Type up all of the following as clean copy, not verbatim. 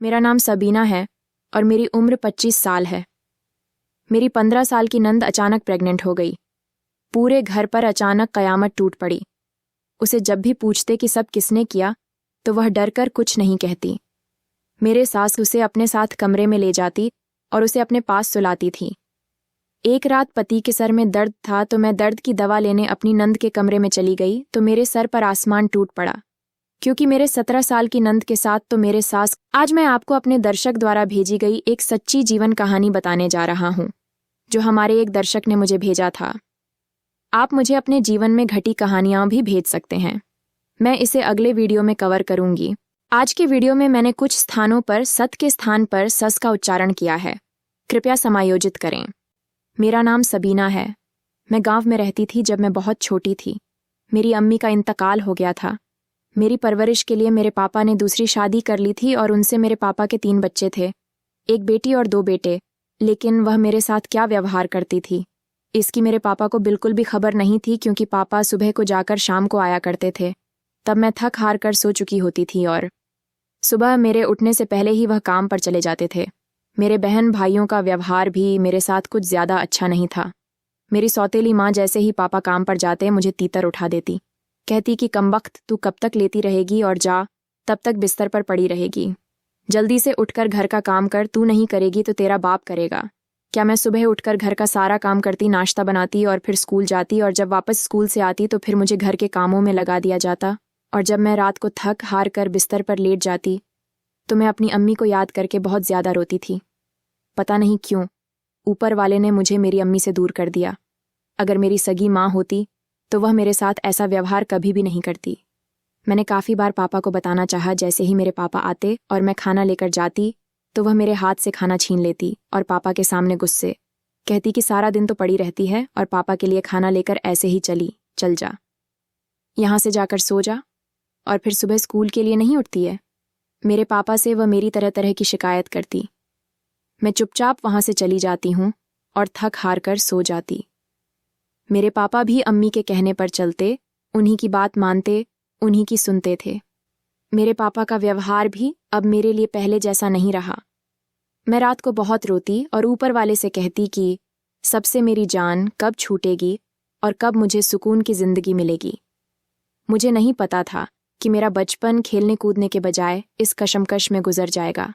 मेरा नाम सबीना है और मेरी उम्र 25 साल है। मेरी 15 साल की नंद अचानक प्रेग्नेंट हो गई। पूरे घर पर अचानक कयामत टूट पड़ी। उसे जब भी पूछते कि सब किसने किया तो वह डर कर कुछ नहीं कहती। मेरे सास उसे अपने साथ कमरे में ले जाती और उसे अपने पास सुलाती थी। एक रात पति के सर में दर्द था तो मैं दर्द की दवा लेने अपनी नंद के कमरे में चली गई तो मेरे सर पर आसमान टूट पड़ा, क्योंकि मेरे 17 साल की नंद के साथ तो मेरे सास। आज मैं आपको अपने दर्शक द्वारा भेजी गई एक सच्ची जीवन कहानी बताने जा रहा हूँ, जो हमारे एक दर्शक ने मुझे भेजा था। आप मुझे अपने जीवन में घटी कहानियाँ भी भेज सकते हैं। मैं इसे अगले वीडियो में कवर करूंगी। आज के वीडियो में मैंने कुछ स्थानों पर सत के स्थान पर सस का उच्चारण किया है, कृपया समायोजित करें। मेरा नाम सबीना है। मैं गांव में रहती थी जब मैं बहुत छोटी थी। मेरी अम्मी का इंतकाल हो गया था। मेरी परवरिश के लिए मेरे पापा ने दूसरी शादी कर ली थी और उनसे मेरे पापा के 3 बच्चे थे, एक बेटी और 2 बेटे। लेकिन वह मेरे साथ क्या व्यवहार करती थी, इसकी मेरे पापा को बिल्कुल भी खबर नहीं थी, क्योंकि पापा सुबह को जाकर शाम को आया करते थे। तब मैं थक हार कर सो चुकी होती थी और सुबह मेरे उठने से पहले ही वह काम पर चले जाते थे। मेरे बहन भाइयों का व्यवहार भी मेरे साथ कुछ ज़्यादा अच्छा नहीं था। मेरी सौतेली माँ जैसे ही पापा काम पर जाते मुझे तीतर उठा देती, कहती कि कमबख्त तू कब तक लेती रहेगी और जा, तब तक बिस्तर पर पड़ी रहेगी। जल्दी से उठकर घर का काम कर, तू नहीं करेगी तो तेरा बाप करेगा। क्या मैं सुबह उठकर घर का सारा काम करती, नाश्ता बनाती और फिर स्कूल जाती, और जब वापस स्कूल से आती तो फिर मुझे घर के कामों में लगा दिया जाता। और जब मैं रात को थक हार कर बिस्तर पर लेट जाती तो मैं अपनी अम्मी को याद करके बहुत ज़्यादा रोती थी। पता नहीं क्यों ऊपर वाले ने मुझे मेरी अम्मी से दूर कर दिया। अगर मेरी सगी माँ होती तो वह मेरे साथ ऐसा व्यवहार कभी भी नहीं करती। मैंने काफ़ी बार पापा को बताना चाहा। जैसे ही मेरे पापा आते और मैं खाना लेकर जाती तो वह मेरे हाथ से खाना छीन लेती और पापा के सामने गुस्से कहती कि सारा दिन तो पड़ी रहती है और पापा के लिए खाना लेकर ऐसे ही चल जा, यहाँ से जाकर सो जा, और फिर सुबह स्कूल के लिए नहीं उठती है। मेरे पापा से वह मेरी तरह तरह की शिकायत करती। मैं चुपचाप वहाँ से चली जाती हूँ और थक हार कर सो जाती। मेरे पापा भी अम्मी के कहने पर चलते, उन्हीं की बात मानते, उन्हीं की सुनते थे। मेरे पापा का व्यवहार भी अब मेरे लिए पहले जैसा नहीं रहा। मैं रात को बहुत रोती और ऊपर वाले से कहती कि सबसे मेरी जान कब छूटेगी और कब मुझे सुकून की जिंदगी मिलेगी। मुझे नहीं पता था कि मेरा बचपन खेलने कूदने के बजाय इस कशमकश में गुजर जाएगा।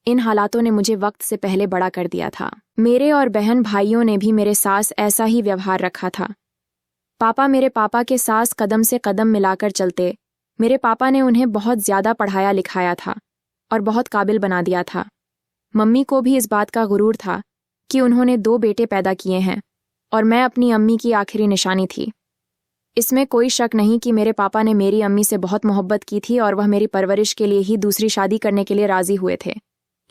इन हालातों ने मुझे वक्त से पहले बड़ा कर दिया था। मेरे और बहन भाइयों ने भी मेरे साथ ऐसा ही व्यवहार रखा था। पापा मेरे पापा के साथ कदम से कदम मिलाकर चलते। मेरे पापा ने उन्हें बहुत ज़्यादा पढ़ाया लिखाया था और बहुत काबिल बना दिया था। मम्मी को भी इस बात का गुरूर था कि उन्होंने 2 बेटे पैदा किए हैं और मैं अपनी अम्मी की आखिरी निशानी थी। इसमें कोई शक नहीं कि मेरे पापा ने मेरी अम्मी से बहुत मोहब्बत की थी और वह मेरी परवरिश के लिए ही दूसरी शादी करने के लिए राज़ी हुए थे।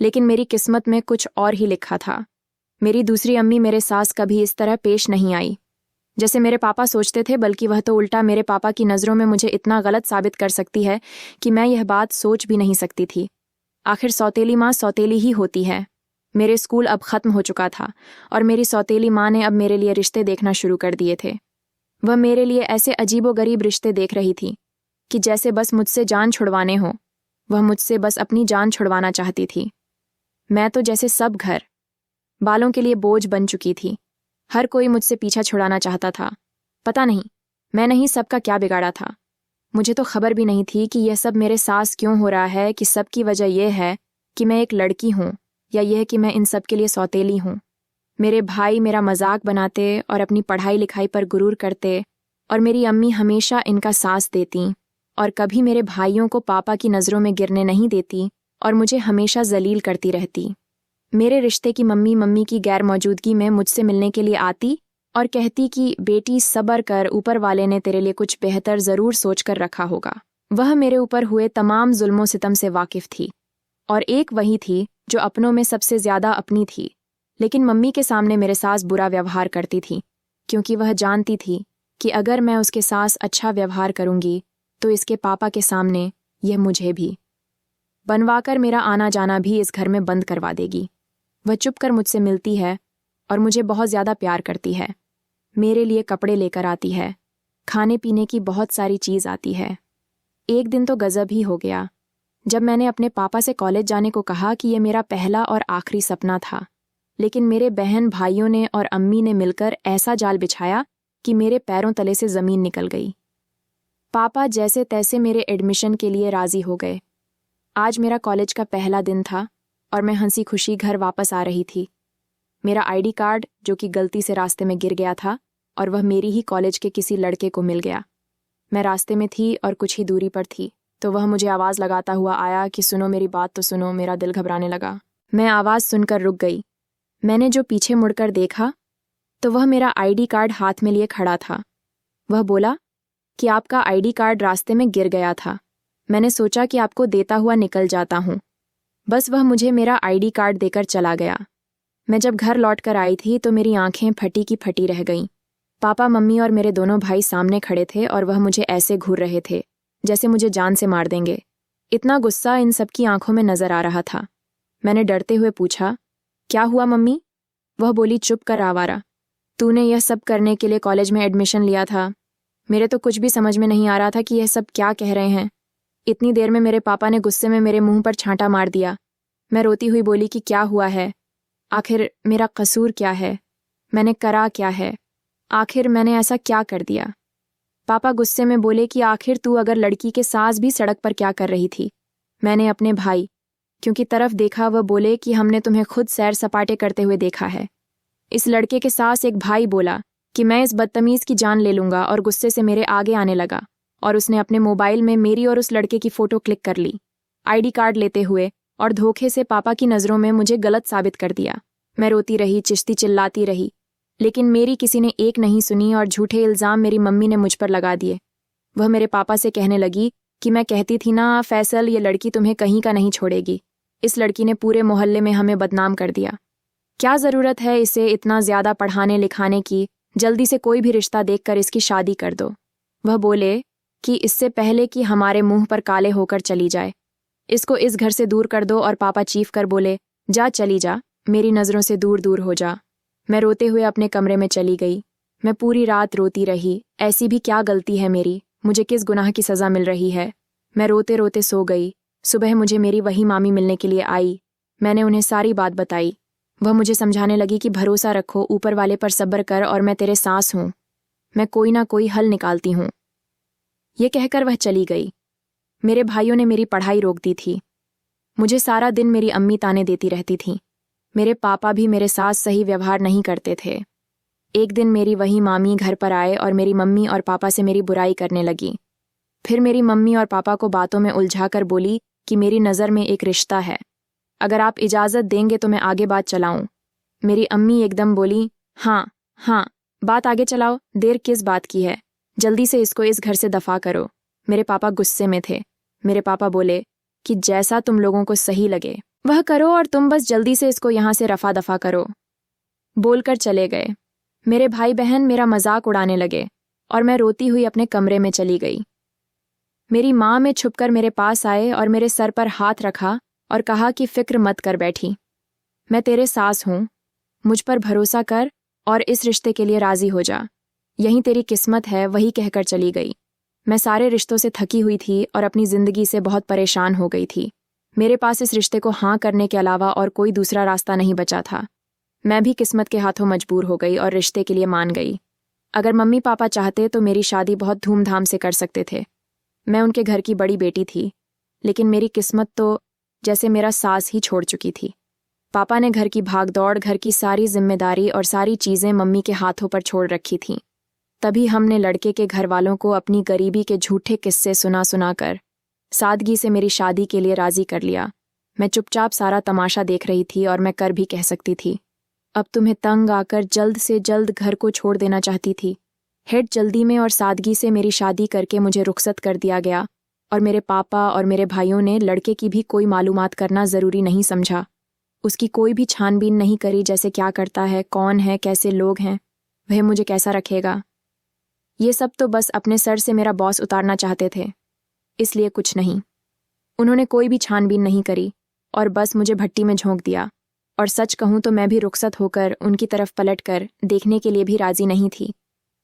लेकिन मेरी किस्मत में कुछ और ही लिखा था। मेरी दूसरी अम्मी मेरे सास कभी इस तरह पेश नहीं आई जैसे मेरे पापा सोचते थे, बल्कि वह तो उल्टा मेरे पापा की नज़रों में मुझे इतना गलत साबित कर सकती है कि मैं यह बात सोच भी नहीं सकती थी। आखिर सौतेली माँ सौतेली ही होती है। मेरे स्कूल अब ख़त्म हो चुका था और मेरी सौतेली माँ ने अब मेरे लिए रिश्ते देखना शुरू कर दिए थे। वह मेरे लिए ऐसे अजीबोगरीब रिश्ते देख रही थी कि जैसे बस मुझसे जान छुड़वाने हो। वह मुझसे बस अपनी जान छुड़वाना चाहती थी। मैं तो जैसे सब घर बालों के लिए बोझ बन चुकी थी। हर कोई मुझसे पीछा छुड़ाना चाहता था। पता नहीं मैंने ही सबका क्या बिगाड़ा था। मुझे तो खबर भी नहीं थी कि यह सब मेरे सास क्यों हो रहा है, कि सब की वजह यह है कि मैं एक लड़की हूँ या यह कि मैं इन सब के लिए सौतेली हूँ। मेरे भाई मेरा मजाक बनाते और अपनी पढ़ाई लिखाई पर गुरूर करते, और मेरी अम्मी हमेशा इनका साथ देती और कभी मेरे भाइयों को पापा की नज़रों में गिरने नहीं देती और मुझे हमेशा जलील करती रहती। मेरे रिश्ते की मम्मी की गैर मौजूदगी में मुझसे मिलने के लिए आती और कहती कि बेटी सब्र कर, ऊपर वाले ने तेरे लिए कुछ बेहतर ज़रूर सोच कर रखा होगा। वह मेरे ऊपर हुए तमाम जुल्मों सितम से वाकिफ़ थी और एक वही थी जो अपनों में सबसे ज़्यादा अपनी थी। लेकिन मम्मी के सामने मेरे सास बुरा व्यवहार करती थी, क्योंकि वह जानती थी कि अगर मैं उसके सास अच्छा व्यवहार करूंगी तो इसके पापा के सामने यह मुझे भी बनवाकर मेरा आना जाना भी इस घर में बंद करवा देगी। वह चुप कर मुझसे मिलती है और मुझे बहुत ज़्यादा प्यार करती है। मेरे लिए कपड़े लेकर आती है, खाने पीने की बहुत सारी चीज़ आती है। एक दिन तो गज़ब ही हो गया जब मैंने अपने पापा से कॉलेज जाने को कहा कि यह मेरा पहला और आखिरी सपना था, लेकिन मेरे बहन भाइयों ने और अम्मी ने मिलकर ऐसा जाल बिछाया कि मेरे पैरों तले से ज़मीन निकल गई। पापा जैसे तैसे मेरे एडमिशन के लिए राज़ी हो गए। आज मेरा कॉलेज का पहला दिन था और मैं हंसी खुशी घर वापस आ रही थी। मेरा आईडी कार्ड, जो कि गलती से रास्ते में गिर गया था, और वह मेरी ही कॉलेज के किसी लड़के को मिल गया। मैं रास्ते में थी और कुछ ही दूरी पर थी, तो वह मुझे आवाज़ लगाता हुआ आया कि सुनो मेरी बात तो सुनो। मेरा दिल घबराने लगा। मैं आवाज़ सुनकर रुक गई। मैंने जो पीछे मुड़कर देखा तो वह मेरा आईडी कार्ड हाथ में लिए खड़ा था। वह बोला कि आपका आईडी कार्ड रास्ते में गिर गया था। मैंने सोचा कि आपको देता हुआ निकल जाता हूँ। बस वह मुझे मेरा आईडी कार्ड देकर चला गया। मैं जब घर लौट कर आई थी तो मेरी आंखें फटी की फटी रह गईं। पापा, मम्मी और मेरे दोनों भाई सामने खड़े थे और वह मुझे ऐसे घूर रहे थे जैसे मुझे जान से मार देंगे। इतना गुस्सा इन सबकी आंखों में नजर आ रहा था। मैंने डरते हुए पूछा, क्या हुआ मम्मी? वह बोली, चुप कर आवारा, तूने यह सब करने के लिए कॉलेज में एडमिशन लिया था। मेरे तो कुछ भी समझ में नहीं आ रहा था कि यह सब क्या कह रहे हैं। इतनी देर में मेरे पापा ने गुस्से में मेरे मुंह पर छांटा मार दिया। मैं रोती हुई बोली कि क्या हुआ है, आखिर मेरा कसूर क्या है, मैंने करा क्या है, आखिर मैंने ऐसा क्या कर दिया। पापा गुस्से में बोले कि आखिर तू अगर लड़की के साथ भी सड़क पर क्या कर रही थी। मैंने अपने भाई क्योंकि तरफ देखा। वह बोले कि हमने तुम्हें खुद सैर सपाटे करते हुए देखा है। इस लड़के के साथ एक भाई बोला कि मैं इस बदतमीज की जान ले लूंगा और गुस्से से मेरे आगे आने लगा और उसने अपने मोबाइल में मेरी और उस लड़के की फोटो क्लिक कर ली, आईडी कार्ड लेते हुए, और धोखे से पापा की नज़रों में मुझे गलत साबित कर दिया। मैं रोती रही, चिल्लाती रही, लेकिन मेरी किसी ने एक नहीं सुनी और झूठे इल्ज़ाम मेरी मम्मी ने मुझ पर लगा दिए। वह मेरे पापा से कहने लगी कि मैं कहती थी ना फैसल, ये लड़की तुम्हें कहीं का नहीं छोड़ेगी। इस लड़की ने पूरे मोहल्ले में हमें बदनाम कर दिया। क्या ज़रूरत है इसे इतना ज़्यादा पढ़ाने लिखाने की? जल्दी से कोई भी रिश्ता देखकर इसकी शादी कर दो। वह बोले कि इससे पहले कि हमारे मुंह पर काले होकर चली जाए, इसको इस घर से दूर कर दो। और पापा चीख कर बोले, जा चली जा, मेरी नज़रों से दूर दूर हो जा। मैं रोते हुए अपने कमरे में चली गई। मैं पूरी रात रोती रही। ऐसी भी क्या गलती है मेरी? मुझे किस गुनाह की सज़ा मिल रही है? मैं रोते रोते सो गई। सुबह मुझे मेरी वही मामी मिलने के लिए आई। मैंने उन्हें सारी बात बताई। वह मुझे समझाने लगी कि भरोसा रखो, ऊपर वाले पर सब्र कर, और मैं तेरे सास हूँ, मैं कोई ना कोई हल निकालती हूँ। ये कहकर वह चली गई। मेरे भाइयों ने मेरी पढ़ाई रोक दी थी। मुझे सारा दिन मेरी अम्मी ताने देती रहती थीं। मेरे पापा भी मेरे साथ सही व्यवहार नहीं करते थे। एक दिन मेरी वही मामी घर पर आए और मेरी मम्मी और पापा से मेरी बुराई करने लगी। फिर मेरी मम्मी और पापा को बातों में उलझाकर बोली कि मेरी नज़र में एक रिश्ता है, अगर आप इजाज़त देंगे तो मैं आगे बात चलाऊं। मेरी अम्मी एकदम बोली, हाँ हाँ, बात आगे चलाओ, देर किस बात की है, जल्दी से इसको इस घर से दफा करो। मेरे पापा गुस्से में थे। मेरे पापा बोले कि जैसा तुम लोगों को सही लगे वह करो, और तुम बस जल्दी से इसको यहाँ से रफा दफा करो। बोलकर चले गए। मेरे भाई बहन मेरा मजाक उड़ाने लगे और मैं रोती हुई अपने कमरे में चली गई। मेरी माँ में छुपकर मेरे पास आए और मेरे सर पर हाथ रखा और कहा कि फिक्र मत कर बैठी, मैं तेरे सास हूँ, मुझ पर भरोसा कर और इस रिश्ते के लिए राजी हो जा, यही तेरी किस्मत है। वही कहकर चली गई। मैं सारे रिश्तों से थकी हुई थी और अपनी ज़िंदगी से बहुत परेशान हो गई थी। मेरे पास इस रिश्ते को हाँ करने के अलावा और कोई दूसरा रास्ता नहीं बचा था। मैं भी किस्मत के हाथों मजबूर हो गई और रिश्ते के लिए मान गई। अगर मम्मी पापा चाहते तो मेरी शादी बहुत धूमधाम से कर सकते थे। मैं उनके घर की बड़ी बेटी थी, लेकिन मेरी किस्मत तो जैसे मेरा सास ही छोड़ चुकी थी। पापा ने घर की भागदौड़, घर की सारी जिम्मेदारी और सारी चीज़ें मम्मी के हाथों पर छोड़ रखी थीं। तभी हमने लड़के के घर वालों को अपनी गरीबी के झूठे किस्से सुना कर सादगी से मेरी शादी के लिए राजी कर लिया। मैं चुपचाप सारा तमाशा देख रही थी और मैं कर भी कह सकती थी। अब तुम्हें तंग आकर जल्द से जल्द घर को छोड़ देना चाहती थी। हेड जल्दी में और सादगी से मेरी शादी करके मुझे रुखसत कर दिया गया और मेरे पापा और मेरे भाइयों ने लड़के की भी कोई मालूमात करना ज़रूरी नहीं समझा। उसकी कोई भी छानबीन नहीं करी, जैसे क्या करता है, कौन है, कैसे लोग हैं, वह मुझे कैसा रखेगा। ये सब तो बस अपने सर से मेरा बॉस उतारना चाहते थे, इसलिए कुछ नहीं। उन्होंने कोई भी छानबीन नहीं करी और बस मुझे भट्टी में झोंक दिया। और सच कहूँ तो मैं भी रुखसत होकर उनकी तरफ पलटकर देखने के लिए भी राजी नहीं थी।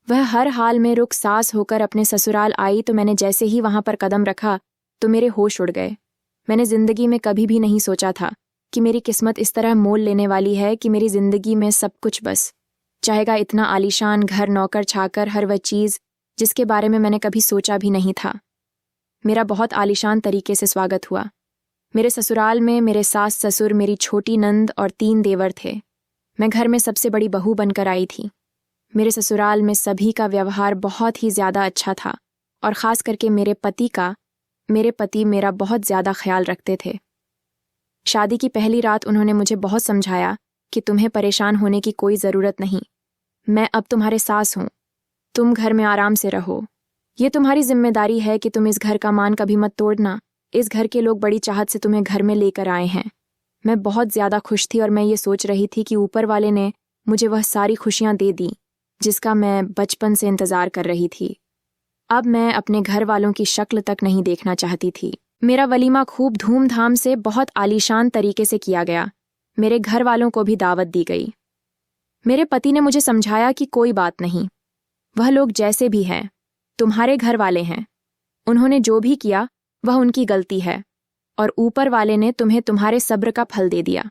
वह हर हाल में रुख सास होकर अपने ससुराल आई तो मैंने जैसे ही वहां पर कदम रखा तो मेरे होश उड़ गए। मैंने ज़िंदगी में कभी भी नहीं सोचा था कि मेरी किस्मत इस तरह मोल लेने वाली है कि मेरी ज़िंदगी में सब कुछ बस चाहेगा इतना आलीशान घर, नौकर छाकर, हर वह चीज़ जिसके बारे में मैंने कभी सोचा भी नहीं था। मेरा बहुत आलीशान तरीके से स्वागत हुआ। मेरे ससुराल में मेरे सास ससुर, मेरी छोटी नंद और 3 देवर थे। मैं घर में सबसे बड़ी बहू बनकर आई थी। मेरे ससुराल में सभी का व्यवहार बहुत ही ज़्यादा अच्छा था और ख़ास करके मेरे पति मेरा बहुत ज़्यादा ख्याल रखते थे। शादी की पहली रात उन्होंने मुझे बहुत समझाया कि तुम्हें परेशान होने की कोई ज़रूरत नहीं, मैं अब तुम्हारे सास हूँ, तुम घर में आराम से रहो, ये तुम्हारी जिम्मेदारी है कि तुम इस घर का मान कभी मत तोड़ना, इस घर के लोग बड़ी चाहत से तुम्हें घर में लेकर आए हैं। मैं बहुत ज़्यादा खुश थी और मैं ये सोच रही थी कि ऊपर वाले ने मुझे वह सारी खुशियाँ दे दी जिसका मैं बचपन से इंतज़ार कर रही थी। अब मैं अपने घर वालों की शक्ल तक नहीं देखना चाहती थी। मेरा वलीमा खूब धूमधाम से बहुत आलीशान तरीके से किया गया। मेरे घर वालों को भी दावत दी गई। मेरे पति ने मुझे समझाया कि कोई बात नहीं, वह लोग जैसे भी हैं तुम्हारे घर वाले हैं, उन्होंने जो भी किया वह उनकी गलती है और ऊपर वाले ने तुम्हें तुम्हारे सब्र का फल दे दिया।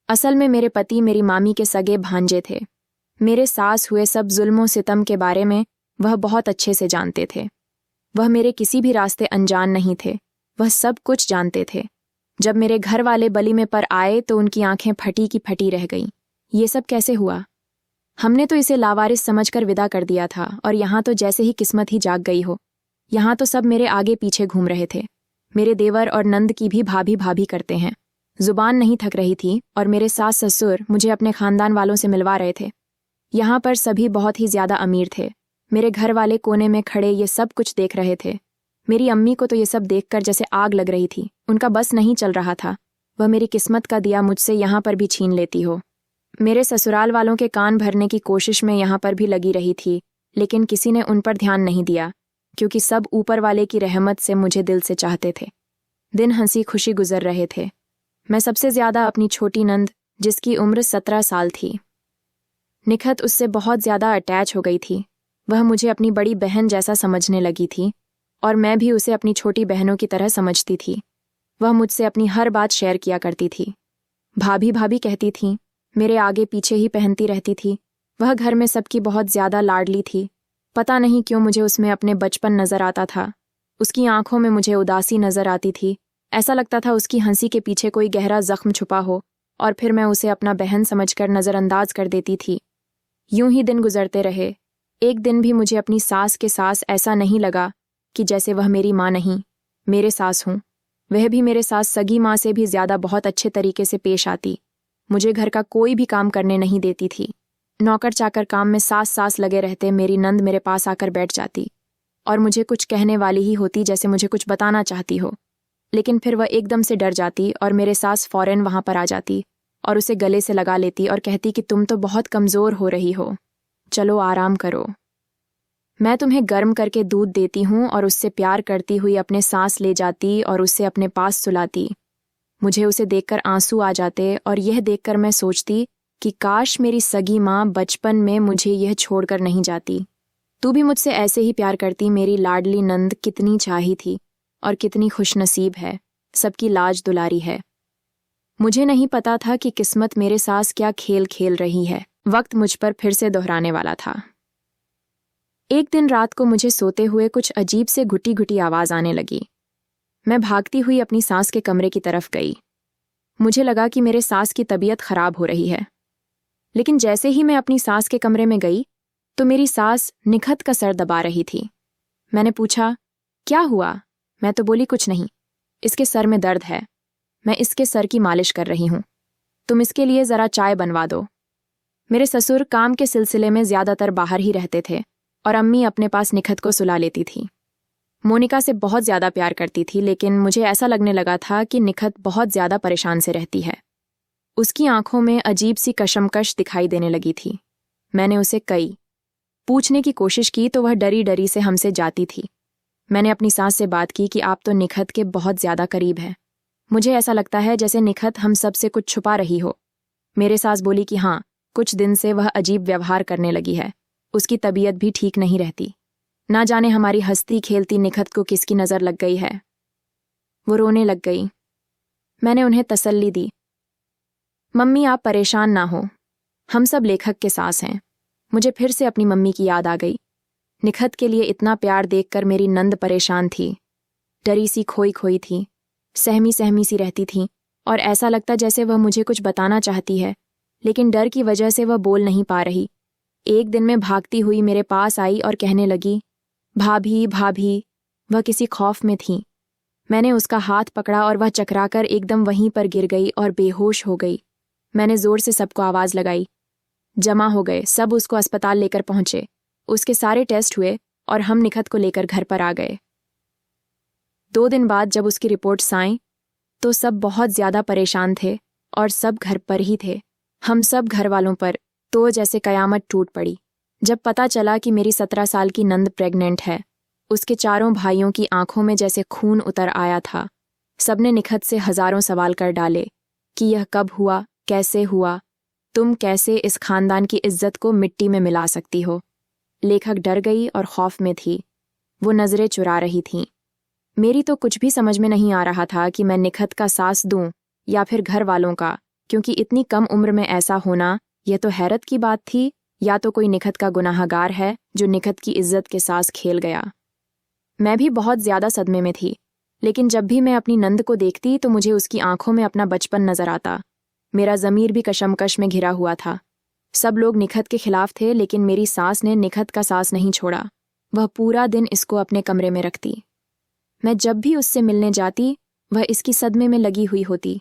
असल में मेरे पति मेरी मामी के सगे भांजे थे। मेरे सास हुए सब जुल्मों सितम के बारे में वह बहुत अच्छे से जानते थे। वह मेरे किसी भी रास्ते अनजान नहीं थे, वह सब कुछ जानते थे। जब मेरे घर वाले वलीमे पर आए तो उनकी आंखें फटी की फटी रह गईं। ये सब कैसे हुआ? हमने तो इसे लावारिस समझकर विदा कर दिया था और यहाँ तो जैसे ही किस्मत ही जाग गई हो। यहाँ तो सब मेरे आगे पीछे घूम रहे थे। मेरे देवर और नंद की भी भाभी भाभी करते हैं। जुबान नहीं थक रही थी और मेरे सास ससुर मुझे अपने खानदान वालों से मिलवा रहे थे। यहाँ पर सभी बहुत ही ज़्यादा अमीर थे। मेरे घर वाले कोने में खड़े ये सब कुछ देख रहे थे। मेरी अम्मी को तो ये सब देखकर जैसे आग लग रही थी। उनका बस नहीं चल रहा था, वह मेरी किस्मत का दिया मुझसे यहाँ पर भी छीन लेती हो। मेरे ससुराल वालों के कान भरने की कोशिश में यहाँ पर भी लगी रही थी, लेकिन किसी ने उन पर ध्यान नहीं दिया क्योंकि सब ऊपर वाले की रहमत से मुझे दिल से चाहते थे। दिन हंसी खुशी गुजर रहे थे। मैं सबसे ज़्यादा अपनी छोटी नंद, जिसकी उम्र 17 साल थी, निखत उससे बहुत ज़्यादा अटैच हो गई थी। वह मुझे अपनी बड़ी बहन जैसा समझने लगी थी और मैं भी उसे अपनी छोटी बहनों की तरह समझती थी। वह मुझसे अपनी हर बात शेयर किया करती थी। भाभी भाभी कहती थी, मेरे आगे पीछे ही पहनती रहती थी। वह घर में सबकी बहुत ज़्यादा लाडली थी। पता नहीं क्यों मुझे उसमें अपने बचपन नज़र आता था। उसकी आंखों में मुझे उदासी नज़र आती थी। ऐसा लगता था उसकी हंसी के पीछे कोई गहरा जख्म छुपा हो और फिर मैं उसे अपना बहन समझकर नज़रअंदाज कर देती थी। यूं ही दिन गुजरते रहे। एक दिन भी मुझे अपनी सास के सास ऐसा नहीं लगा कि जैसे वह मेरी माँ नहीं, मेरे सास हूँ। वह भी मेरे सास सगी माँ से भी ज़्यादा बहुत अच्छे तरीके से पेश आती। मुझे घर का कोई भी काम करने नहीं देती थी। नौकर चाकर काम में सास लगे रहते। मेरी नंद मेरे पास आकर बैठ जाती और मुझे कुछ कहने वाली ही होती, जैसे मुझे कुछ बताना चाहती हो, लेकिन फिर वह एकदम से डर जाती और मेरे सास फौरन वहाँ पर आ जाती और उसे गले से लगा लेती और कहती कि तुम तो बहुत कमज़ोर हो रही हो, चलो आराम करो। मैं तुम्हें गर्म करके दूध देती हूँ और उससे प्यार करती हुई अपने सांस ले जाती और उसे अपने पास सुलाती। मुझे उसे देखकर आंसू आ जाते और यह देखकर मैं सोचती कि काश मेरी सगी माँ बचपन में मुझे यह छोड़कर नहीं जाती। तू भी मुझसे ऐसे ही प्यार करती। मेरी लाडली नंद कितनी चाही थी और कितनी खुशनसीब है, सबकी लाज दुलारी है। मुझे नहीं पता था कि किस्मत मेरे सास क्या खेल खेल रही है। वक्त मुझ पर फिर से दोहराने वाला था। एक दिन रात को मुझे सोते हुए कुछ अजीब से घुटी घुटी आवाज़ आने लगी। मैं भागती हुई अपनी सास के कमरे की तरफ गई। मुझे लगा कि मेरे सास की तबीयत खराब हो रही है, लेकिन जैसे ही मैं अपनी सास के कमरे में गई तो मेरी सास निखत का सर दबा रही थी। मैंने पूछा, क्या हुआ? मैं तो बोली, कुछ नहीं, इसके सर में दर्द है, मैं इसके सर की मालिश कर रही हूँ, तुम इसके लिए ज़रा चाय बनवा दो। मेरे ससुर काम के सिलसिले में ज़्यादातर बाहर ही रहते थे और अम्मी अपने पास निखत को सुला लेती थी। मोनिका से बहुत ज़्यादा प्यार करती थी, लेकिन मुझे ऐसा लगने लगा था कि निखत बहुत ज़्यादा परेशान से रहती है। उसकी आंखों में अजीब सी कशमकश दिखाई देने लगी थी। मैंने उसे पूछने की कोशिश की तो वह डरी डरी से हमसे जाती थी। मैंने अपनी सास से बात की कि आप तो निखत के बहुत ज़्यादा करीब हैं, मुझे ऐसा लगता है जैसे निखत हम सब से कुछ छुपा रही हो। मेरे सास बोली कि हाँ, कुछ दिन से वह अजीब व्यवहार करने लगी है, उसकी तबीयत भी ठीक नहीं रहती। ना जाने हमारी हंसती खेलती निखत को किसकी नज़र लग गई है। वो रोने लग गई। मैंने उन्हें तसल्ली दी। मम्मी, आप परेशान ना हो, हम सब लेखक के सास हैं। मुझे फिर से अपनी मम्मी की याद आ गई। निखत के लिए इतना प्यार देखकर मेरी नंद परेशान थी, डरी सी खोई खोई थी, सहमी सहमी सी रहती थी और ऐसा लगता जैसे वह मुझे कुछ बताना चाहती है, लेकिन डर की वजह से वह बोल नहीं पा रही। एक दिन में भागती हुई मेरे पास आई और कहने लगी, भाभी भाभी। वह किसी खौफ में थी। मैंने उसका हाथ पकड़ा और वह चकराकर एकदम वहीं पर गिर गई और बेहोश हो गई। मैंने जोर से सबको आवाज़ लगाई। जमा हो गए, सब उसको अस्पताल लेकर पहुंचे। उसके सारे टेस्ट हुए और हम निखत को लेकर घर पर आ गए। 2 दिन बाद जब उसकी रिपोर्ट्स आईं तो सब बहुत ज़्यादा परेशान थे और सब घर पर ही थे। हम सब घर वालों पर तो जैसे कयामत टूट पड़ी जब पता चला कि मेरी 17 साल की नंद प्रेग्नेंट है। उसके चारों भाइयों की आंखों में जैसे खून उतर आया था। सबने निखत से हजारों सवाल कर डाले कि यह कब हुआ, कैसे हुआ, तुम कैसे इस खानदान की इज्जत को मिट्टी में मिला सकती हो। लेखक डर गई और खौफ में थी। वो नजरें चुरा रही थीं। मेरी तो कुछ भी समझ में नहीं आ रहा था कि मैं निखत का सास दूं या फिर घर वालों का, क्योंकि इतनी कम उम्र में ऐसा होना यह तो हैरत की बात थी, या तो कोई निखत का गुनाहगार है जो निखत की इज्जत के साथ खेल गया। मैं भी बहुत ज्यादा सदमे में थी, लेकिन जब भी मैं अपनी नंद को देखती तो मुझे उसकी आंखों में अपना बचपन नजर आता। मेरा ज़मीर भी कशमकश में घिरा हुआ था। सब लोग निखत के खिलाफ थे, लेकिन मेरी सास ने निखत का सास नहीं छोड़ा। वह पूरा दिन इसको अपने कमरे में रखती। मैं जब भी उससे मिलने जाती वह इसकी सदमे में लगी हुई होती।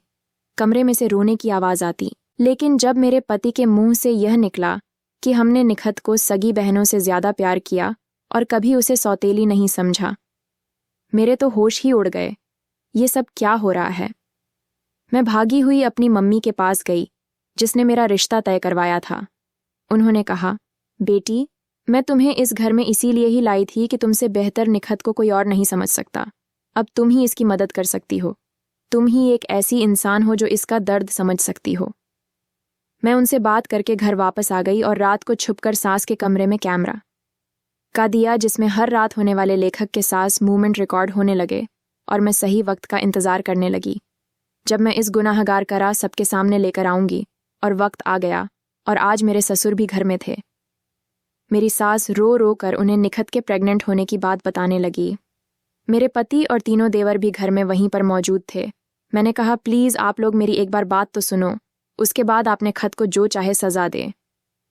कमरे में से रोने की आवाज़ आती। लेकिन जब मेरे पति के मुंह से यह निकला कि हमने निखत को सगी बहनों से ज़्यादा प्यार किया और कभी उसे सौतेली नहीं समझा, मेरे तो होश ही उड़ गए। ये सब क्या हो रहा है? मैं भागी हुई अपनी मम्मी के पास गई, जिसने मेरा रिश्ता तय करवाया था। उन्होंने कहा, बेटी, मैं तुम्हें इस घर में इसीलिए ही लाई थी कि तुमसे बेहतर निखत को कोई और नहीं समझ सकता। अब तुम ही इसकी मदद कर सकती हो। तुम ही एक ऐसी इंसान हो जो इसका दर्द समझ सकती हो। मैं उनसे बात करके घर वापस आ गई और रात को छुपकर सास के कमरे में कैमरा का दिया, जिसमें हर रात होने वाले लेखक के सास मूवमेंट रिकॉर्ड होने लगे और मैं सही वक्त का इंतज़ार करने लगी जब मैं इस गुनाहगार का राज सबके सामने लेकर आऊंगी। और वक्त आ गया और आज मेरे ससुर भी घर में थे। मेरी सास रो रो कर उन्हें निखत के प्रेग्नेंट होने की बात बताने लगी। मेरे पति और तीनों देवर भी घर में वहीं पर मौजूद थे। मैंने कहा, प्लीज़ आप लोग मेरी एक बार बात तो सुनो, उसके बाद आपने खत को जो चाहे सजा दे।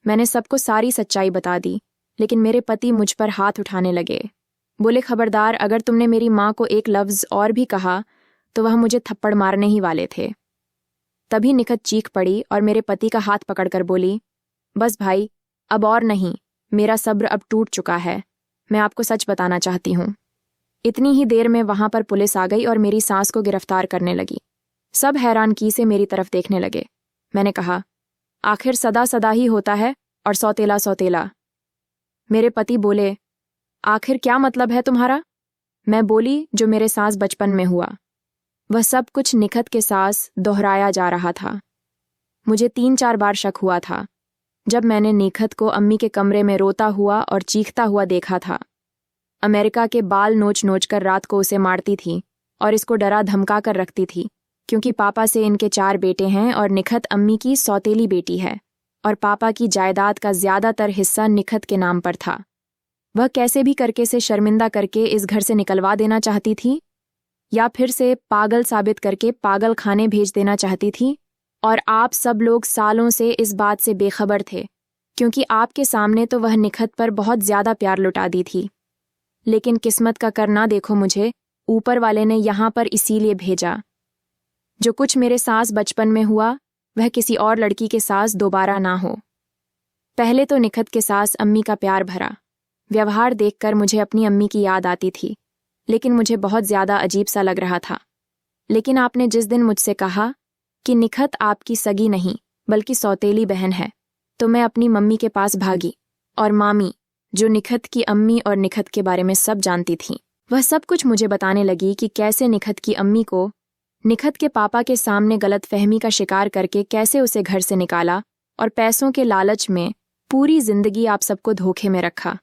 मैंने सबको सारी सच्चाई बता दी, लेकिन मेरे पति मुझ पर हाथ उठाने लगे। बोले, खबरदार, अगर तुमने मेरी माँ को एक लफ्ज़ और भी कहा तो वह मुझे थप्पड़ मारने ही वाले थे। तभी निखत चीख पड़ी और मेरे पति का हाथ पकड़कर बोली, बस भाई, अब और नहीं, मेरा सब्र अब टूट चुका है। मैं आपको सच बताना चाहती हूँ। इतनी ही देर में वहां पर पुलिस आ गई और मेरी सास को गिरफ्तार करने लगी। सब हैरानगी से मेरी तरफ देखने लगे। मैंने कहा, आखिर सदा सदा ही होता है और सौतेला सौतेला। मेरे पति बोले, आखिर क्या मतलब है तुम्हारा? मैं बोली, जो मेरे सास बचपन में हुआ वह सब कुछ निखत के सास दोहराया जा रहा था। मुझे 3-4 बार शक हुआ था जब मैंने निखत को अम्मी के कमरे में रोता हुआ और चीखता हुआ देखा था। अमेरिका के बाल नोच नोच कर रात को उसे मारती थी और इसको डरा धमका कर रखती थी, क्योंकि पापा से इनके 4 बेटे हैं और निखत अम्मी की सौतेली बेटी है और पापा की जायदाद का ज़्यादातर हिस्सा निखत के नाम पर था। वह कैसे भी करके से शर्मिंदा करके इस घर से निकलवा देना चाहती थी, या फिर से पागल साबित करके पागल खाने भेज देना चाहती थी। और आप सब लोग सालों से इस बात से बेखबर थे, क्योंकि आपके सामने तो वह निखत पर बहुत ज़्यादा प्यार लुटा दी थी। लेकिन किस्मत का करना देखो, मुझे ऊपर वाले ने यहाँ पर इसीलिए भेजा। जो कुछ मेरे सास बचपन में हुआ वह किसी और लड़की के सास दोबारा ना हो। पहले तो निखत के सास अम्मी का प्यार भरा व्यवहार देखकर मुझे अपनी अम्मी की याद आती थी, लेकिन मुझे बहुत ज़्यादा अजीब सा लग रहा था। लेकिन आपने जिस दिन मुझसे कहा कि निखत आपकी सगी नहीं बल्कि सौतेली बहन है, तो मैं अपनी मम्मी के पास भागी और मामी, जो निखत की अम्मी और निखत के बारे में सब जानती थीं, वह सब कुछ मुझे बताने लगी कि कैसे निखत की अम्मी को निखत के पापा के सामने गलतफहमी का शिकार करके कैसे उसे घर से निकाला और पैसों के लालच में पूरी जिंदगी आप सबको धोखे में रखा।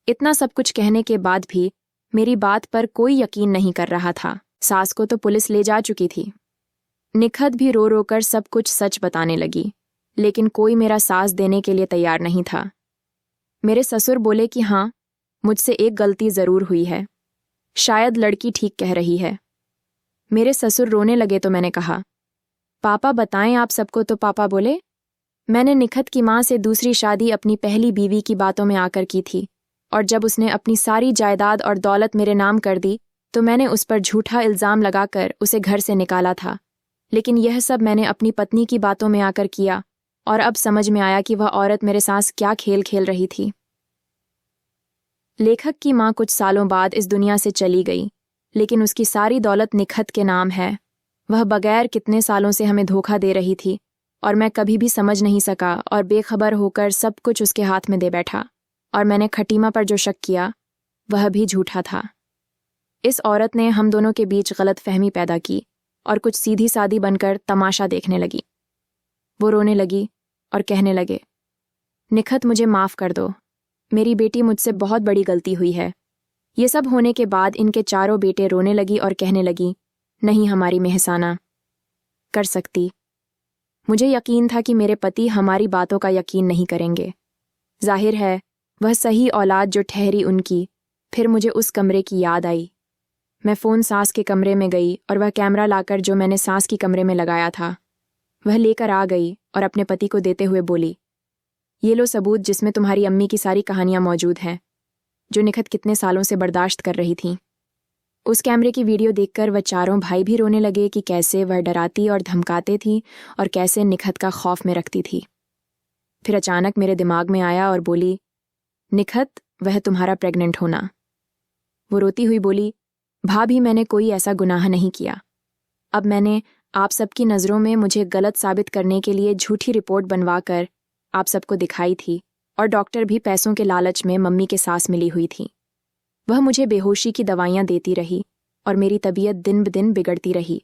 इतना सब कुछ कहने के बाद भी मेरी बात पर कोई यकीन नहीं कर रहा था। सास को तो पुलिस ले जा चुकी थी। निखत भी रो रो कर सब कुछ सच बताने लगी, लेकिन कोई मेरा साथ देने के लिए तैयार नहीं था। मेरे ससुर बोले कि हाँ, मुझसे एक गलती ज़रूर हुई है, शायद लड़की ठीक कह रही है। मेरे ससुर रोने लगे तो मैंने कहा, पापा बताएं आप सबको। तो पापा बोले, मैंने निखत की माँ से दूसरी शादी अपनी पहली बीवी की बातों में आकर की थी, और जब उसने अपनी सारी जायदाद और दौलत मेरे नाम कर दी तो मैंने उस पर झूठा इल्ज़ाम लगाकर उसे घर से निकाला था। लेकिन यह सब मैंने अपनी पत्नी की बातों में आकर किया, और अब समझ में आया कि वह औरत मेरे साथ क्या खेल खेल रही थी। लेखक की माँ कुछ सालों बाद इस दुनिया से चली गई, लेकिन उसकी सारी दौलत निखत के नाम है। वह बगैर कितने सालों से हमें धोखा दे रही थी, और मैं कभी भी समझ नहीं सका और बेखबर होकर सब कुछ उसके हाथ में दे बैठा। और मैंने खटीमा पर जो शक किया वह भी झूठा था। इस औरत ने हम दोनों के बीच गलतफहमी पैदा की और कुछ सीधी सादी बनकर तमाशा देखने लगी। वो रोने लगी और कहने लगे, निखत मुझे माफ़ कर दो, मेरी बेटी मुझसे बहुत बड़ी गलती हुई है। ये सब होने के बाद इनके चारों बेटे रोने लगी और कहने लगी, नहीं हमारी मेहसाना कर सकती। मुझे यकीन था कि मेरे पति हमारी बातों का यकीन नहीं करेंगे। जाहिर है वह सही औलाद जो ठहरी उनकी। फिर मुझे उस कमरे की याद आई। मैं फ़ोन सास के कमरे में गई और वह कैमरा लाकर जो मैंने सास की कमरे में लगाया था वह लेकर आ गई और अपने पति को देते हुए बोली, ये लो सबूत जिसमें तुम्हारी अम्मी की सारी कहानियां मौजूद हैं, जो निखत कितने सालों से बर्दाश्त कर रही थी। उस कैमरे की वीडियो देखकर वह चारों भाई भी रोने लगे कि कैसे वह डराती और धमकाते थी और कैसे निखत का खौफ में रखती थी। फिर अचानक मेरे दिमाग में आया और बोली, निखत वह तुम्हारा प्रेग्नेंट होना। वो रोती हुई बोली, भाभी मैंने कोई ऐसा गुनाह नहीं किया। अब मैंने आप सबकी नज़रों में मुझे गलत साबित करने के लिए झूठी रिपोर्ट बनवाकर आप सबको दिखाई थी, और डॉक्टर भी पैसों के लालच में मम्मी के साथ मिली हुई थी। वह मुझे बेहोशी की दवाइयाँ देती रही और मेरी तबीयत दिन ब दिन बिगड़ती रही।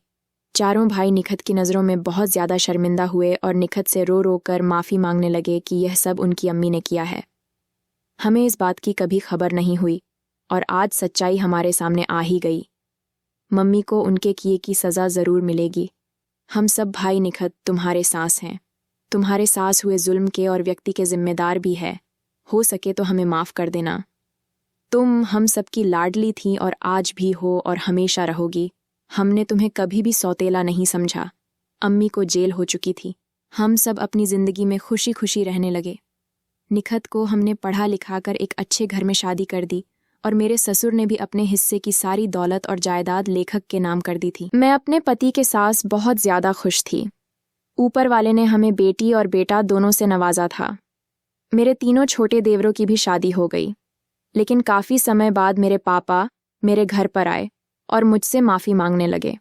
चारों भाई निखत की नज़रों में बहुत ज़्यादा शर्मिंदा हुए और निखत से रो रो कर माफ़ी मांगने लगे कि यह सब उनकी अम्मी ने किया है। हमें इस बात की कभी खबर नहीं हुई और आज सच्चाई हमारे सामने आ ही गई। मम्मी को उनके किए की सज़ा ज़रूर मिलेगी। हम सब भाई निखत तुम्हारे सास हैं। तुम्हारे सास हुए जुल्म के और व्यक्ति के जिम्मेदार भी है। हो सके तो हमें माफ़ कर देना। तुम हम सबकी लाडली थी और आज भी हो और हमेशा रहोगी। हमने तुम्हें कभी भी सौतेला नहीं समझा। अम्मी को जेल हो चुकी थी। हम सब अपनी ज़िंदगी में खुशी खुशी रहने लगे। निखत को हमने पढ़ा लिखा कर एक अच्छे घर में शादी कर दी और मेरे ससुर ने भी अपने हिस्से की सारी दौलत और जायदाद लेखक के नाम कर दी थी। मैं अपने पति के साथ बहुत ज़्यादा खुश थी। ऊपर वाले ने हमें बेटी और बेटा दोनों से नवाजा था। मेरे तीनों छोटे देवरों की भी शादी हो गई, लेकिन काफ़ी समय बाद मेरे पापा मेरे घर पर आए और मुझसे माफ़ी मांगने लगे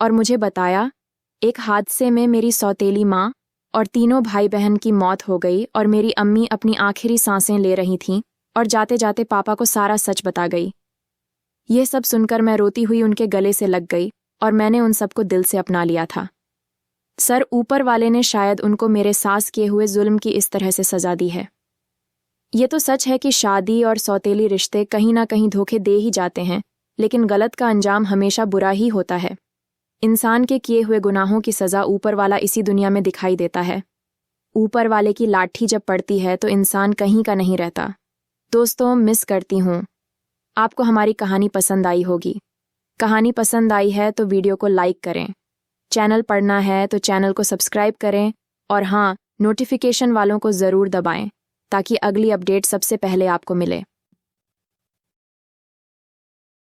और मुझे बताया, एक हादसे में मेरी सौतेली माँ और तीनों भाई बहन की मौत हो गई और मेरी अम्मी अपनी आखिरी सांसें ले रही थीं और जाते जाते पापा को सारा सच बता गई। यह सब सुनकर मैं रोती हुई उनके गले से लग गई और मैंने उन सबको दिल से अपना लिया था। सर ऊपर वाले ने शायद उनको मेरे सास किए हुए जुल्म की इस तरह से सजा दी है। ये तो सच है कि शादी और सौतेली रिश्ते कहीं ना कहीं धोखे दे ही जाते हैं, लेकिन गलत का अंजाम हमेशा बुरा ही होता है। इंसान के किए हुए गुनाहों की सज़ा ऊपर वाला इसी दुनिया में दिखाई देता है। ऊपर वाले की लाठी जब पड़ती है तो इंसान कहीं का नहीं रहता। दोस्तों, मिस करती हूँ। आपको हमारी कहानी पसंद आई होगी। कहानी पसंद आई है तो वीडियो को लाइक करें। चैनल पढ़ना है तो चैनल को सब्सक्राइब करें और हाँ, नोटिफिकेशन वालों को ज़रूर दबाएं ताकि अगली अपडेट सबसे पहले आपको मिले।